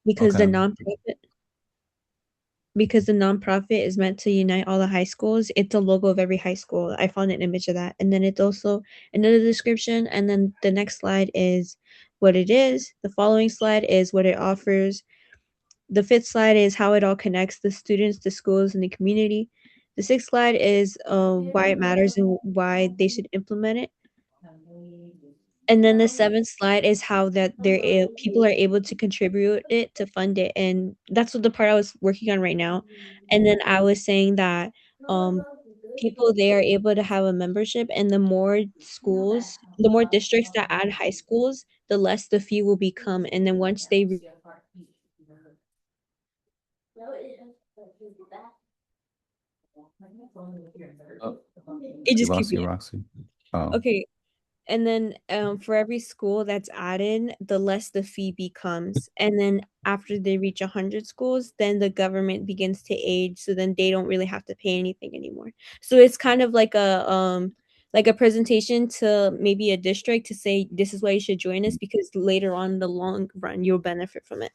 because the Okay. nonprofit because the nonprofit is meant to unite all the high schools. It's a logo of every high school. I found an image of that. And then it's also another description. And then the next slide is what it is. The following slide is what it offers. The fifth slide is how it all connects the students, the schools, and the community. The sixth slide is why it matters and why they should implement it. And then the seventh slide is how that people are able to contribute it to fund it, and that's what the part I was working on right now. And then I was saying that um people they are able to have a membership, and the more districts that add high schools, the less the fee will become. And then once Oh, it we just keep lost you, being Roxy. Oh, okay. And then for every school that's added, the less the fee becomes. And then after they reach 100 schools, then the government begins to aid. So then they don't really have to pay anything anymore. So it's kind of like a presentation to maybe a district to say this is why you should join us because later on in the long run you'll benefit from it.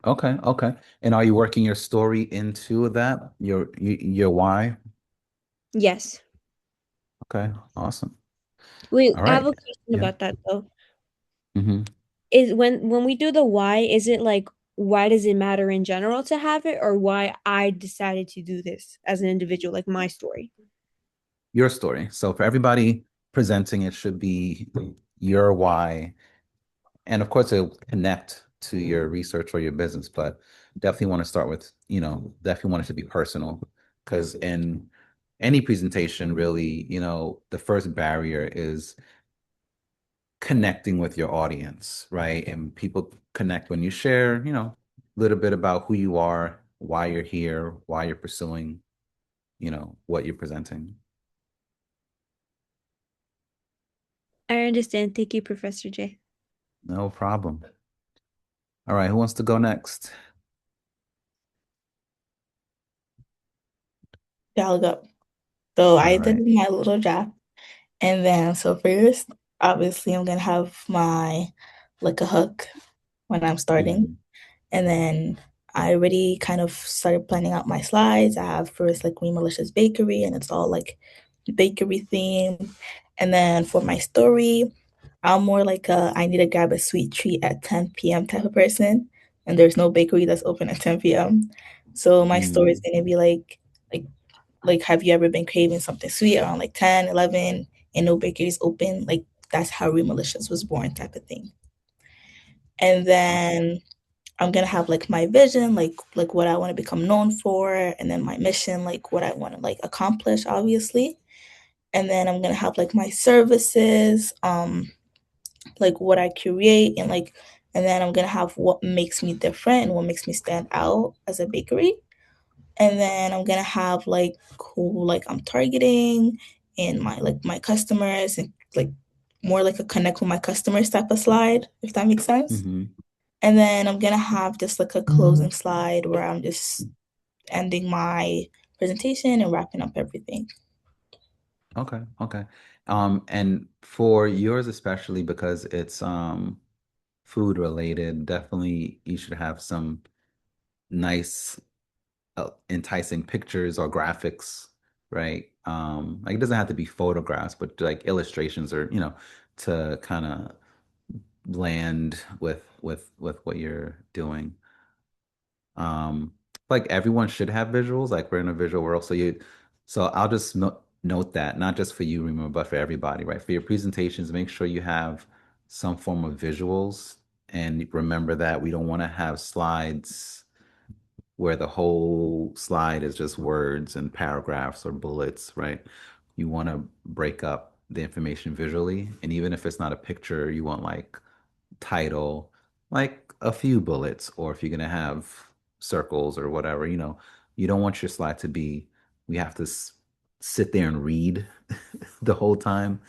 okay, okay. And are you working your story into that? Your why? Yes. Okay, awesome. Wait, All I have right. a question Yeah. about that though. hmm Is when we do the why, is it like why does it matter in general to have it or why I decided to do this as an individual, like my story? Your story. So for everybody presenting, it should be your why. And of course, it'll connect to your research or your business, but definitely want to start with, definitely want it to be personal. Because in any presentation, really, the first barrier is connecting with your audience, right? And people connect when you share, a little bit about who you are, why you're here, why you're pursuing, what you're presenting. I understand. Thank you, Professor J. No problem. All right, who wants to go next? Yeah, I'll go. So All I did right. my little draft. And then, so first, obviously, I'm gonna have my like a hook when I'm starting. Mhm. And then I already kind of started planning out my slides. I have first like Green Malicious Bakery, and it's all like bakery theme. And then for my story, I'm more like a I need to grab a sweet treat at 10 p.m. type of person. And there's no bakery that's open at 10 p.m. So my story is Mm. gonna be like like, have you ever been craving something sweet around like 10, 11, and no bakeries open? Like, that's how Real Malicious was born, type of thing. And then I'm gonna have like my vision, like what I want to become known for, and then my mission, like what I want to like accomplish, obviously. And then I'm gonna have like my services, like what I create, and then I'm gonna have what makes me different and what makes me stand out as a bakery. And then I'm gonna have like who like I'm targeting and my customers and like more like a connect with my customers type of slide, if that makes sense. hmm And then I'm gonna have just like a closing slide where I'm just ending my presentation and wrapping up everything. Okay, okay. And for yours especially because it's food related, definitely you should have some nice enticing pictures or graphics, right? Like it doesn't have to be photographs, but like illustrations or, to kind of land with what you're doing. Um, like everyone should have visuals, like we're in a visual world. So I'll just note that, not just for you, remember, but for everybody, right? For your presentations, make sure you have some form of visuals. And remember that we don't want to have slides where the whole slide is just words and paragraphs or bullets, right? You want to break up the information visually. And even if it's not a picture, you want like title, like a few bullets, or if you're going to have circles or whatever, you don't want your slide to be, we have to sit there and read the whole time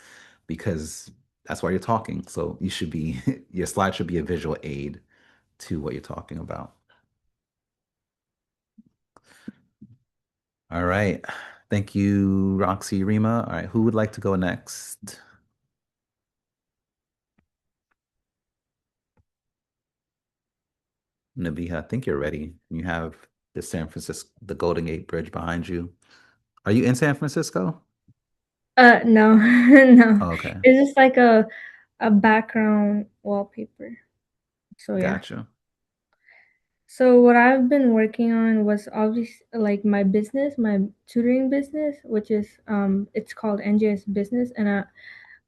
because that's why you're talking. So you should be, your slide should be a visual aid to what you're talking about. All right. Thank you, Roxy Rima. All right. Who would like to go next? Nabiha, I think you're ready. You have the San Francisco, the Golden Gate Bridge behind you. Are you in San Francisco? No, no. Oh, okay, It's just like a background wallpaper. So yeah. gotcha. So what I've been working on was obviously like my business, my tutoring business, which is it's called NJS Business, and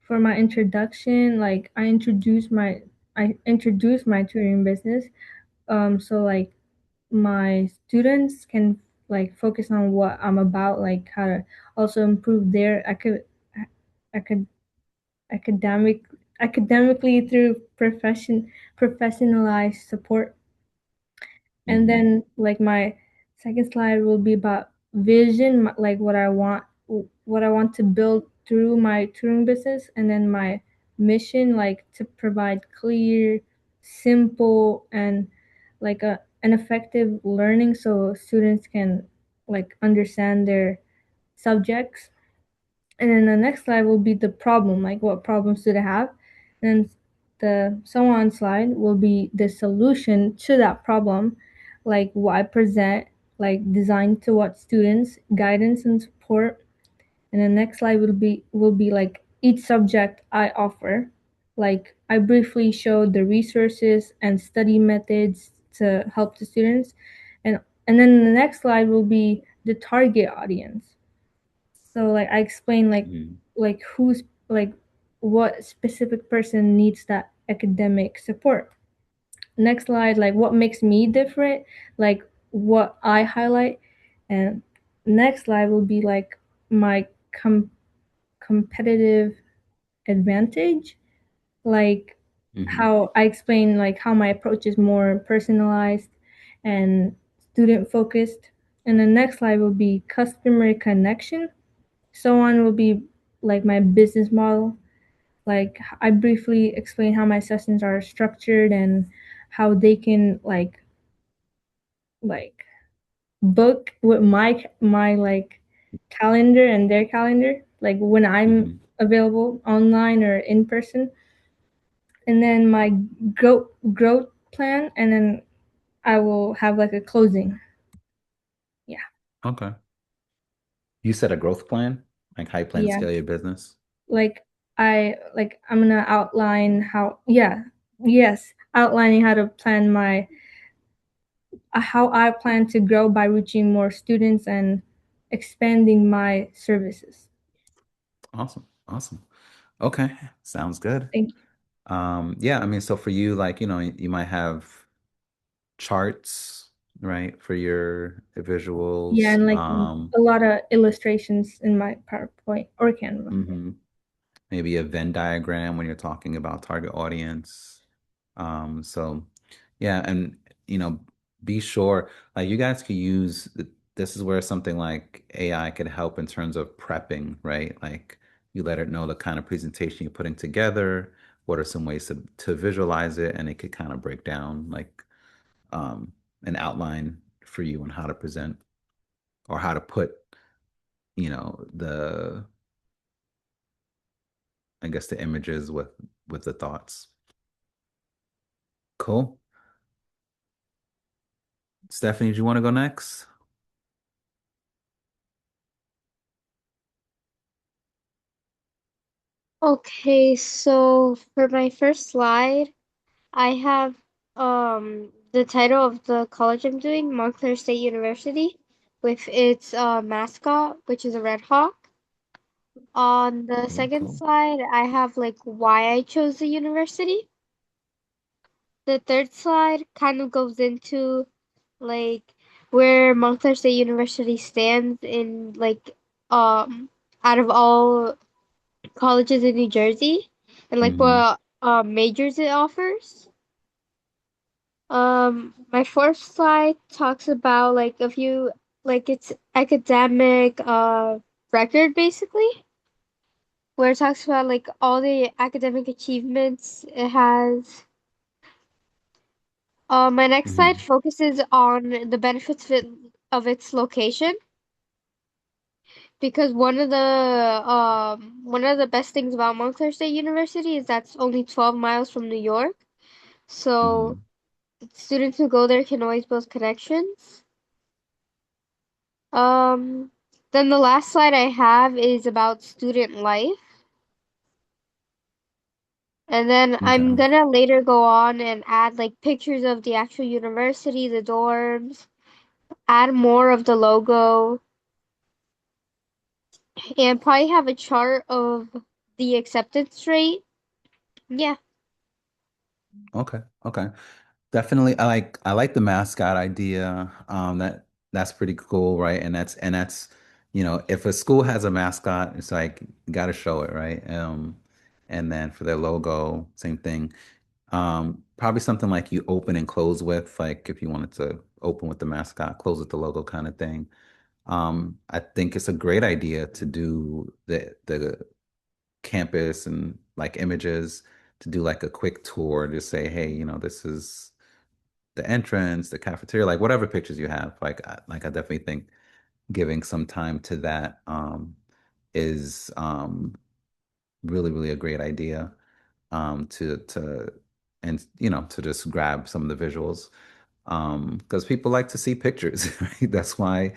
for my introduction, like I introduced my tutoring business, so like my students can like focus on what I'm about, like how to also improve their acad academic academically through professionalized support. And Hmm. then like my second slide will be about vision, like what I want to build through my touring business, and then my mission, like to provide clear, simple, and like an effective learning so students can like understand their subjects. And then the next slide will be the problem, like what problems do they have. And the so on slide will be the solution to that problem, like what I present, like designed to what students, guidance and support. And the next slide will be like each subject I offer. Like I briefly showed the resources and study methods to help the students. And then the next slide will be the target audience. So like I explain Hmm. like who's like what specific person needs that academic support. Next slide, like what makes me different, like what I highlight. And next slide will be like my competitive advantage, like Hmm. how I explain like how my approach is more personalized and student focused. And the next slide will be customer connection. So on will be like my business model. Like I briefly explain how my sessions are structured and how they can like book with my like calendar and their calendar, like when I'm Hmm. available online or in person. And then my growth plan, and then I will have like a closing. Yeah. Okay. You said a growth plan, like how you plan to Yeah. scale your business. Like I'm gonna outline how, yeah, yes, outlining how to plan my how I plan to grow by reaching more students and expanding my services. Awesome. Awesome. Okay. Sounds good. Thank you. Yeah, I mean, so for you, like, you might have charts, right, for your Yeah, visuals. and like a lot of illustrations in my PowerPoint or Canva. Mhm. Maybe a Venn diagram when you're talking about target audience. So yeah, and be sure like you guys could use this is where something like AI could help in terms of prepping, right? Like you let it know the kind of presentation you're putting together, what are some ways to visualize it, and it could kind of break down like an outline for you on how to present or how to put, the I guess the images with the thoughts. Cool. Stephanie, do you want to go next? Okay, so for my first slide, I have the title of the college I'm doing, Montclair State University, with its mascot, which is a red hawk. On the Cool, second cool. slide, I have like why I chose the university. The third slide kind of goes into like where Montclair State University stands in like um out of all colleges in New Jersey and like Hmm. what majors it offers. My fourth slide talks about like a few like its academic record basically, where it talks about like all the academic achievements it has. My next slide Hmm. focuses on the benefits of its location because one of the best things about Montclair State University is that's only 12 miles from New York. So Hmm. Students who go there can always build connections. Um, then the last slide I have is about student life. And then Okay. I'm gonna later go on and add like pictures of the actual university, the dorms, add more of the logo, and probably have a chart of the acceptance rate. Yeah. Okay. Okay. Definitely, I like the mascot idea. That's pretty cool, right? And that's, if a school has a mascot, it's like you got to show it, right? And then for their logo, same thing. Probably something like you open and close with, like if you wanted to open with the mascot, close with the logo kind of thing. I think it's a great idea to do the campus and like images to do like a quick tour, just say, hey, this is the entrance, the cafeteria, like whatever pictures you have. Like I definitely think giving some time to that is really, really a great idea to and to just grab some of the visuals because people like to see pictures, right? That's why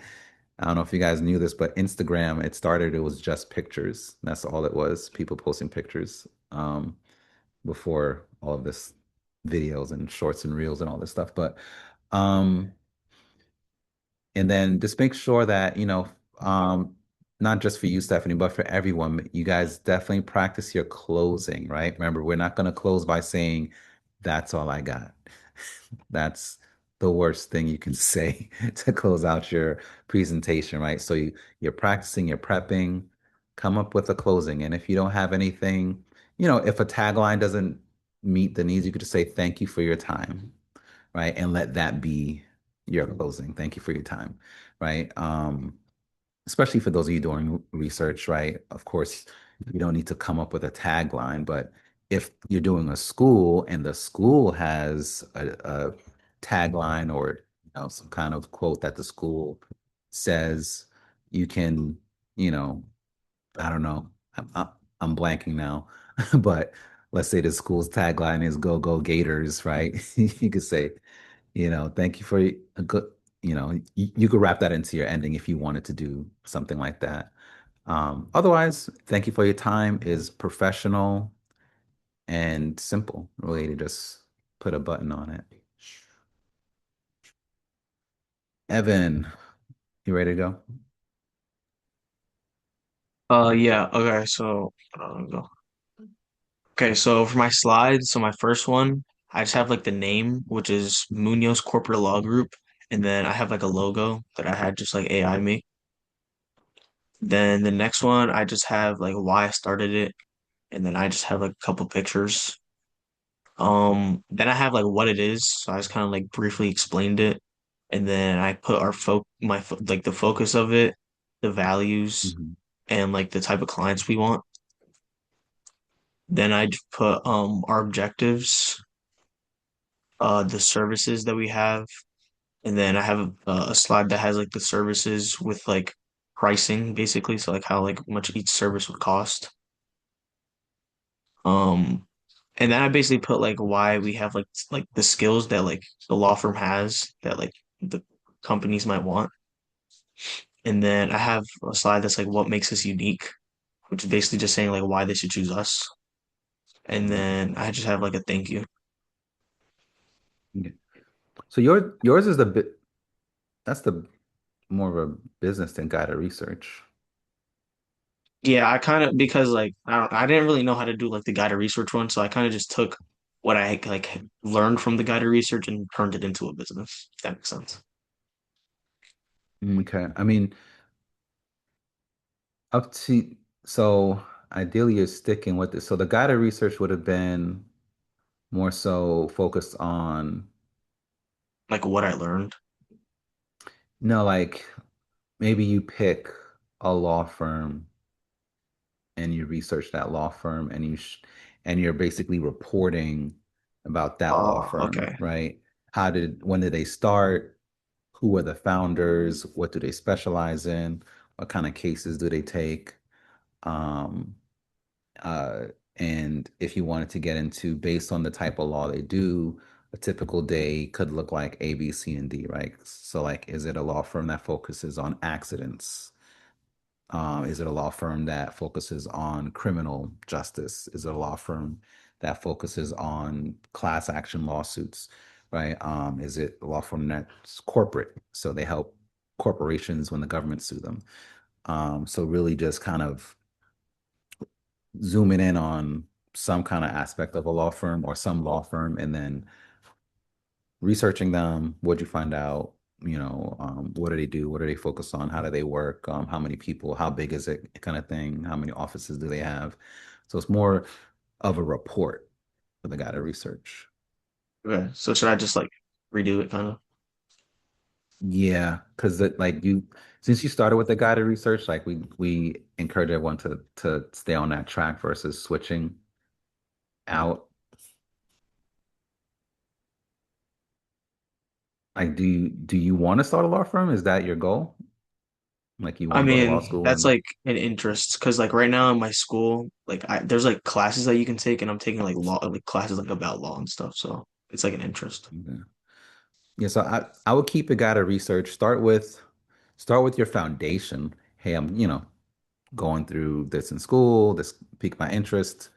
I don't know if you guys knew this, but Instagram, it was just pictures. That's all it was, people posting pictures before all of this videos and shorts and reels and all this stuff. But um, and then just make sure that, not just for you, Stephanie, but for everyone, you guys definitely practice your closing, right? Remember, we're not going to close by saying, that's all I got. That's the worst thing you can say to close out your presentation, right? So you're practicing, you're prepping, come up with a closing. And if you don't have anything, if a tagline doesn't meet the needs, you could just say, thank you for your time, right? And let that be your closing. Thank you for your time, right? Especially for those of you doing research, right? Of course, you don't need to come up with a tagline, but if you're doing a school and the school has a tagline or some kind of quote that the school says, you can, you know, I don't know, I'm blanking now, but let's say the school's tagline is "Go Go Gators," right? You could say, thank you for a good, you could wrap that into your ending if you wanted to do something like that. Otherwise, thank you for your time is professional and simple, really, to just put a button on it. Evan, you ready to go? Yeah, okay, so go. Okay, so for my slides, so my first one, I just have like the name, which is Munoz Corporate Law Group, and then I have like a logo that I had just like AI me. Then the next one, I just have like why I started it, and then I just have like a couple pictures. Then I have like what it is, so I just kind of like briefly explained it, and then I put like the focus of it, the values, Mhm. and like the type of clients we want. Then I'd put our objectives, the services that we have, and then I have a slide that has like the services with like pricing basically, so like how like much each service would cost. Um, and then I basically put like why we have like the skills that like the law firm has that like the companies might want. And then I have a slide that's like what makes us unique, which is basically just saying like why they should choose us. And then I just have like a thank you. Okay. So yours is the bit that's the more of a business than guided research. Yeah, I kind of because like I didn't really know how to do like the guided research one, so I kind of just took what I like learned from the guided research and turned it into a business. If that makes sense. Okay. I mean, up to so ideally you're sticking with it. So the guided research would have been more so focused on, Like what I learned. like maybe you pick a law firm and you research that law firm and and you're basically reporting about that law Oh, firm, okay. right? When did they start? Who were the founders? What do they specialize in? What kind of cases do they take? Um, uh, and if you wanted to get into based on the type of law they do, a typical day could look like A, B, C, and D, right? So like, is it a law firm that focuses on accidents? Is it a law firm that focuses on criminal justice? Is it a law firm that focuses on class action lawsuits, right? Is it a law firm that's corporate? So they help corporations when the government sue them. So really just kind of zooming in on some kind of aspect of a law firm or some law firm and then researching them. What'd you find out? What do they do? What do they focus on? How do they work? How many people? How big is it? Kind of thing. How many offices do they have? So it's more of a report for the guy to research. Okay, so should I just like redo it kind of? Yeah, because like since you started with the guided research, like we encourage everyone to stay on that track versus switching out. Like, do you want to start a law firm? Is that your goal? Like, you want I to go to law mean, school that's and like an interest because like right now in my school, like there's like classes that you can take, and I'm taking like law, like classes like about law and stuff. So it's like an interest. yeah. Yeah, so I would keep a guided research. Start with your foundation. Hey, I'm, going through this in school, this piqued my interest,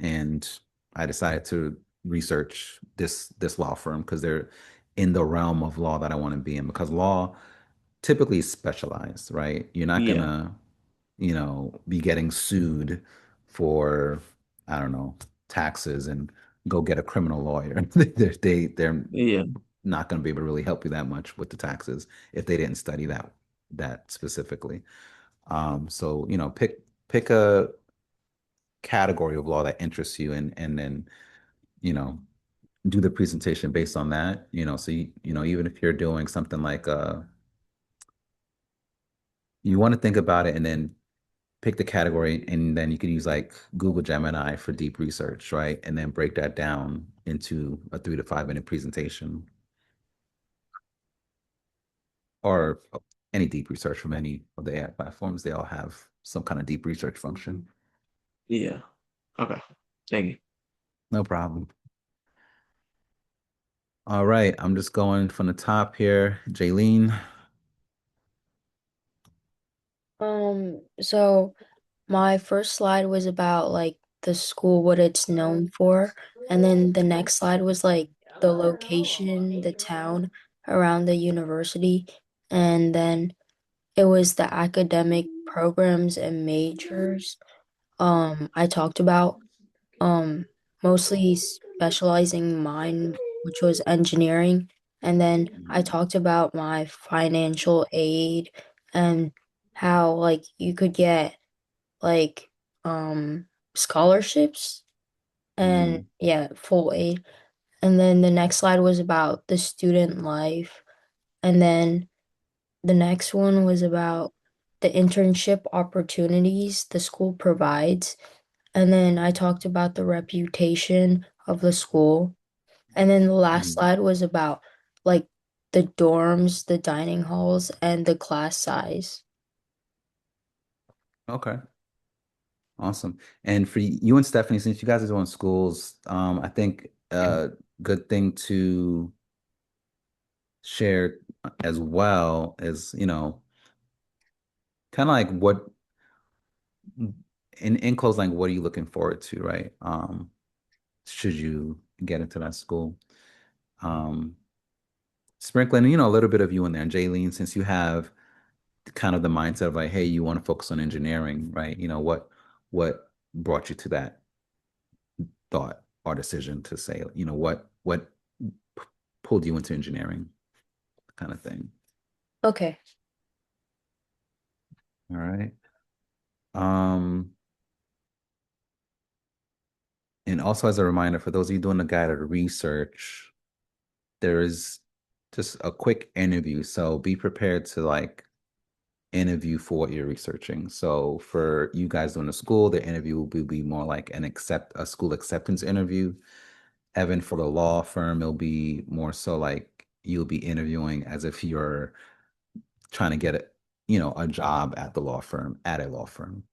and I decided to research this law firm because they're in the realm of law that I want to be in because law typically is specialized, right? You're not Yeah, gonna, be getting sued for, I don't know, taxes and go get a criminal lawyer. They're yeah, not going to be able to really help you that much with the taxes if they didn't study that specifically. So pick a category of law that interests you and then you know do the presentation based on that. So even if you're doing something like you want to think about it and then pick the category and then you could use like Google Gemini for deep research, right? And then break that down into a 3 to 5 minute presentation or any deep research from any of the AI platforms. They all have some kind of deep research function. yeah. Okay, thank you. No problem. All right, I'm just going from the top here. Jaylene. So my first slide was about like the school, what it's known for, and then the next slide was like the location, the town around the university, and then it was the academic programs and majors. I talked about um mostly specializing mine, which was engineering, and then I talked about my financial aid and how like you could get like scholarships and Mhm. yeah, full aid. And then the next slide was about the student life. And then the next one was about the internship opportunities the school provides. And then I talked about the reputation of the school. And then the last Mhm. slide was about like the dorms, the dining halls, and the class size. Okay, awesome. And for you and Stephanie, since you guys are doing schools, I think a good thing to share as well is, kind of like what in close, like what are you looking forward to, right? Should you get into that school? Um, Sprinkling, a little bit of you in there. And Jaylene, since you have kind of the mindset of like, hey, you want to focus on engineering, right? What brought you to that thought or decision to say, what pulled you into engineering kind of thing. Okay. All right. Um, and also as a reminder for those of you doing the guided research, there is just a quick interview. So be prepared to like interview for what you're researching. So for you guys doing the school, the interview will be more like a school acceptance interview. Evan, for the law firm, it'll be more so like you'll be interviewing as if you're trying to get a job at the law firm, at a law firm.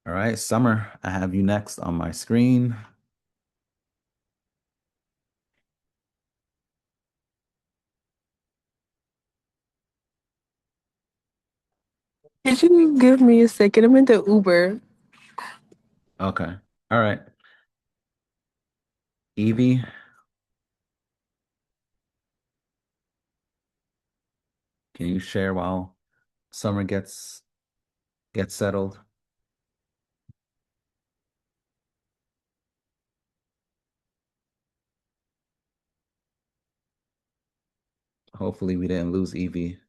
All right, Summer, I have you next on my screen. Could you give me a second? I'm in the Uber. Okay. All right. Evie, can you share while Summer gets settled? Hopefully we didn't lose Evie.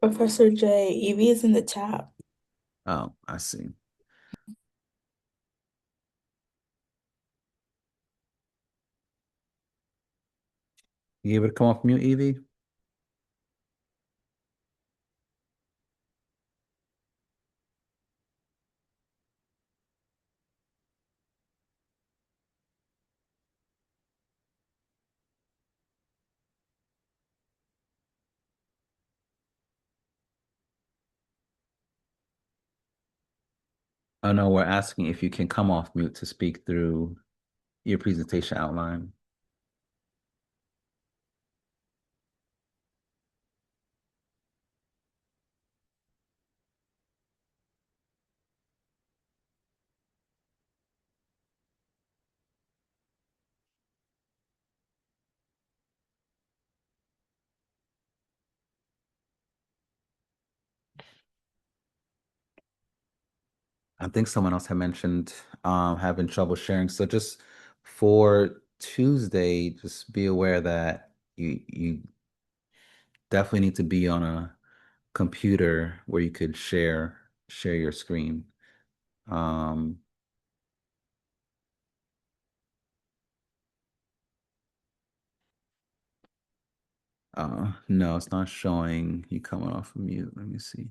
Professor J, Evie is in the chat. Oh, I see. You able to come off mute, Evie? Oh no, we're asking if you can come off mute to speak through your presentation outline. I think someone else had mentioned having trouble sharing. So just for Tuesday, just be aware that you definitely need to be on a computer where you could share your screen. Um, no, it's not showing you coming off of mute. Let me see.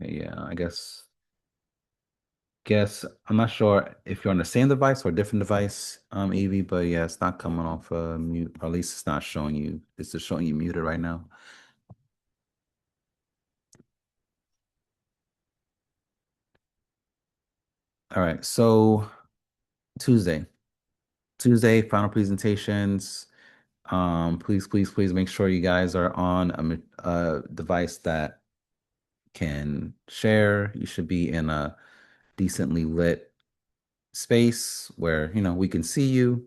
Yeah, I guess I'm not sure if you're on the same device or a different device, Evie, but yeah, it's not coming off mute, or at least it's not showing you. It's just showing you muted right now. All right, so Tuesday, final presentations. Please make sure you guys are on a device that can share. You should be in a decently lit space where, we can see you.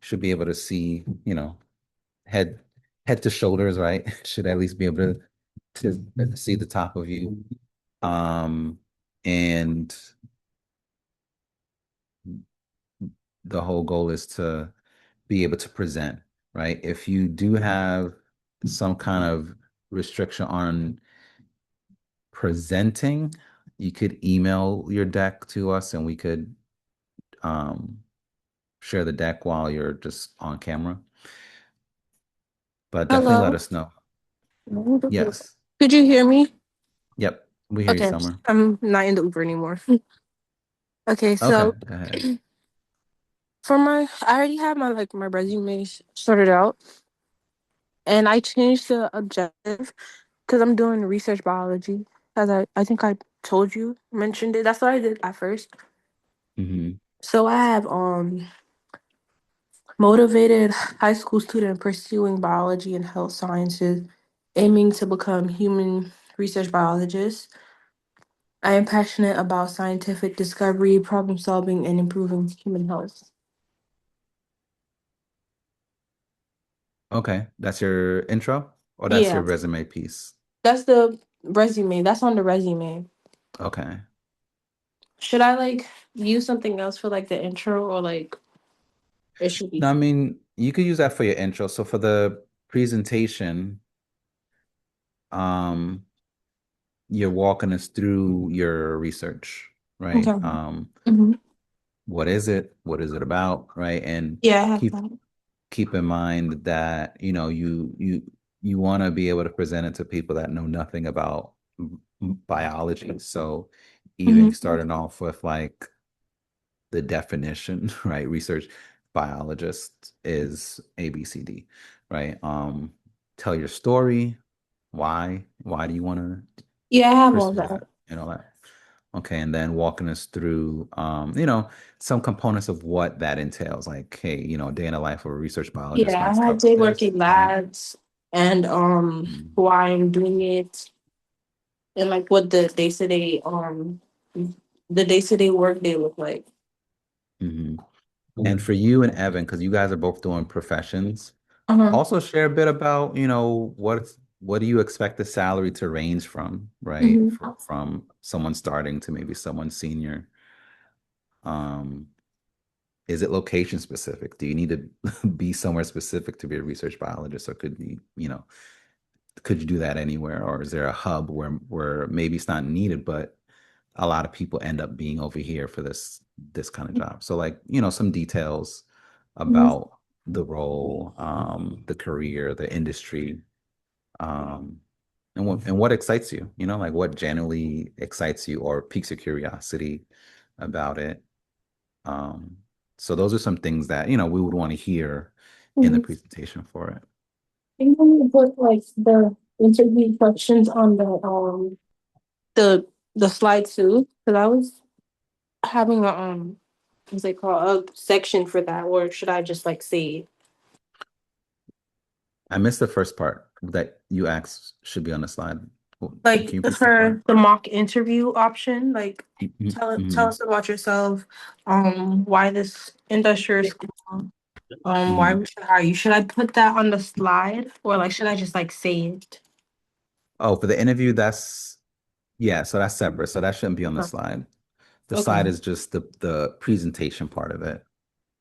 Should be able to see, head head to shoulders, right? Should at least be able to see the top of you. And the whole goal is to be able to present, right? If you do have some kind of restriction on presenting, you could email your deck to us and we could um, share the deck while you're just on camera. But definitely let Hello. us know. Yes. Could you hear me? Yep. We hear you, Okay, Summer. I'm not in the Uber anymore. Okay, Okay, so go ahead. I already have my resume sorted out, and I changed the objective because I'm doing research biology, as I think I told you, mentioned it. That's what I did at first. Hmm. So I have motivated high school student pursuing biology and health sciences, aiming to become human research biologist. I am passionate about scientific discovery, problem solving, and improving human health. Okay, that's your intro, or that's your Yeah, resume piece? that's the resume. That's on the resume. Okay. Should I like use something else for like the intro or like it should be No, I mean, you could use that for your intro. So for the presentation, um, you're walking us through your research, right? okay. Hmm. What is it? What is it about, right? And Yeah, I have keep that. keep in mind that, you want to be able to present it to people that know nothing about biology. So even Hmm. starting off with like the definition, right? Research biologist is ABCD, right? Tell your story. Why do you want to Yeah, I have all pursue that. that and all that? Okay, and then walking us through, some components of what that entails, like, hey, a day in the life of a research biologist Yeah, might I had cover day this, working right? labs and Mm-hmm. why I'm doing it and like what the day-to-day work day look like. Mm-hmm. And for you and Evan, because you guys are both doing professions, Uh-huh. also share a bit about, what do you expect the salary to range from, right? Hmm. From someone starting to maybe someone senior. Um, is it location specific? Do you need to be somewhere specific to be a research biologist, or could you do that anywhere? Or is there a hub where maybe it's not needed, but a lot of people end up being over here for this kind of job? So like, some details about the role, the career, the industry, um, and what excites you, like what generally excites you or piques your curiosity about it. Um, so those are some things that, we would want to hear in the Hmm. presentation for it. I'm gonna put like the interview questions on the the slide too, because I was having a what's it called, a section for that, or should I just like say I missed the first part that you asked should be on the slide. Can like you repeat the first part? for the mock interview option, like Mhm, tell mhm, us about yourself, why this industry is cool, why mhm. we should hire you. Should I put that on the slide or like should I just like say it? Oh, for the interview, yeah, so that's separate. So that shouldn't be on the Oh, slide. The okay. slide is just the presentation part of it.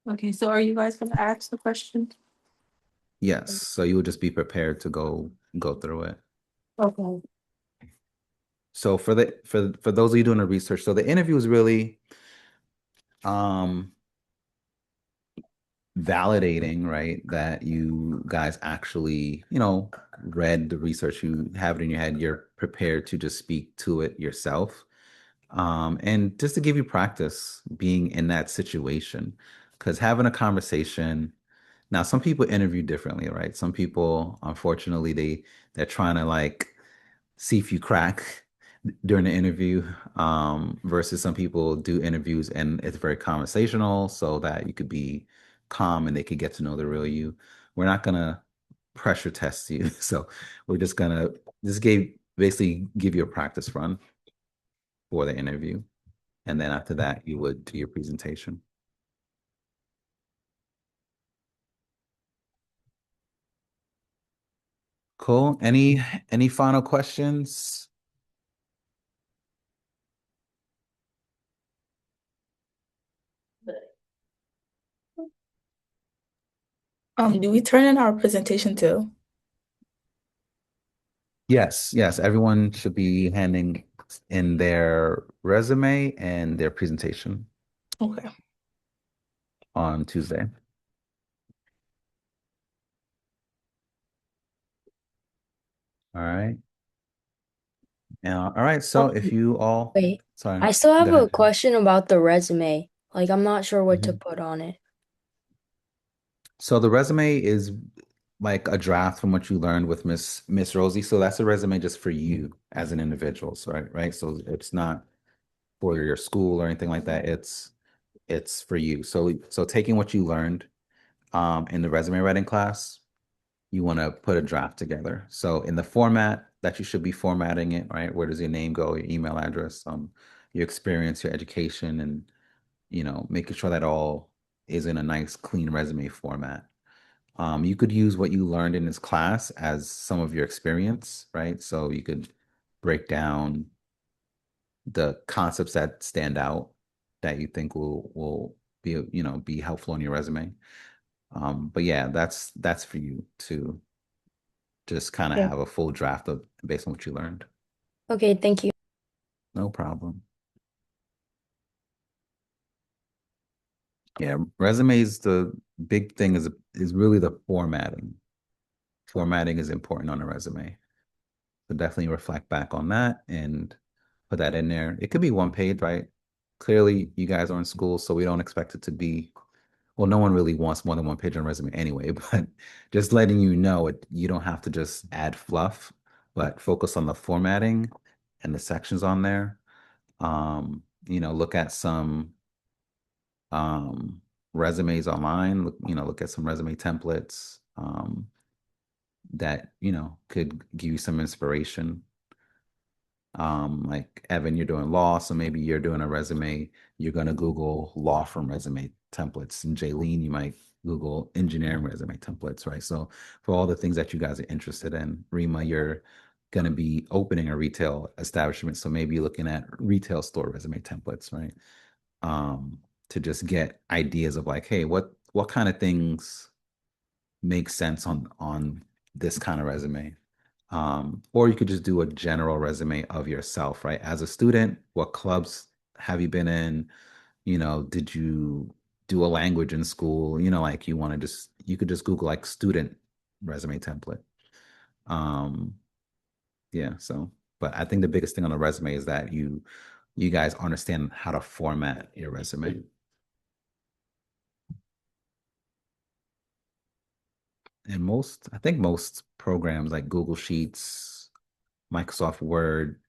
Okay, so are you guys gonna ask the question? Yes. So you would just be prepared to go through it. Okay. So for those of you doing the research, so the interview is really um validating, right? That you guys actually, read the research, you have it in your head, you're prepared to just speak to it yourself. And just to give you practice being in that situation, because having a conversation, now some people interview differently, right? Some people, unfortunately, they're trying to like see if you crack during the interview, versus some people do interviews and it's very conversational so that you could be calm and they could get to know the real you. We're not gonna pressure test you. So we're just gonna basically give you a practice run for the interview. And then after that, you would do your presentation. Cool. Any final questions? Do we turn in our presentation too? Yes, yes. Everyone should be handing in their resume and their presentation Okay. on Tuesday. All right. All right. So if you all, Wait, sorry, I still go have a ahead. question about the resume. Like, I'm not sure what to Mhm. put on it. So the resume is like a draft from what you learned with Miss Rosie. So that's a resume just for you as an individual. So right. So it's not for your school or anything like that. It's for you. So taking what you learned in the resume writing class, you want to put a draft together. So in the format that you should be formatting it, right? Where does your name go, your email address, your experience, your education, and making sure that all is in a nice, clean resume format. You could use what you learned in this class as some of your experience, right? So you could break down the concepts that stand out that you think will be be helpful on your resume. But yeah, that's for you to just kind of Yeah. have a full draft of based on what you learned. Okay, thank you. No problem. Yeah, resumes, the big thing is really the formatting. Formatting is important on a resume. So definitely reflect back on that and put that in there. It could be one page, right? Clearly, you guys are in school, so we don't expect it to be, well, no one really wants more than one page on a resume anyway, but just letting you know it, you don't have to just add fluff, but focus on the formatting and the sections on there. Look at some um, resumes online, look at some resume templates that, could give you some inspiration. Like Evan, you're doing law, so maybe you're doing a resume, you're going to Google law firm resume templates. And Jaylene, you might Google engineering resume templates, right? So for all the things that you guys are interested in, Rima, you're going to be opening a retail establishment. So maybe you're looking at retail store resume templates, right? To just get ideas of like, hey, what kind of things make sense on this kind of resume? Or you could just do a general resume of yourself, right? As a student, what clubs have you been in? Did you do a language in school? Like you could just Google like student resume template. Um, yeah, so, but I think the biggest thing on a resume is that you guys understand how to format your resume. And I think most programs like Google Sheets, Microsoft Word,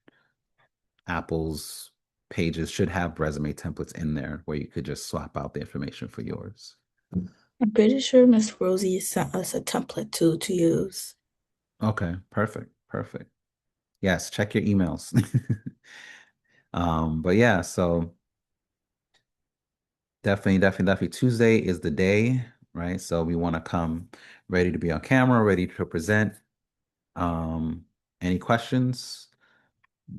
Apple's Pages should have resume templates in there where you could just swap out the information for yours. I'm pretty sure Miss Rosie sent us a template too to use. Okay, perfect, perfect. Yes, check your emails. But yeah, so definitely Tuesday is the day, right? So we want to come ready to be on camera, ready to present. Any questions?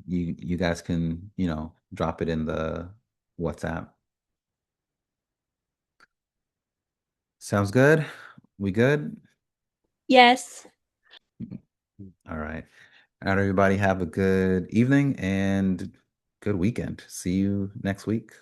You guys can, drop it in the WhatsApp. Sounds good? We good? Yes. All right. All right, everybody, have a good evening and good weekend. See you next week.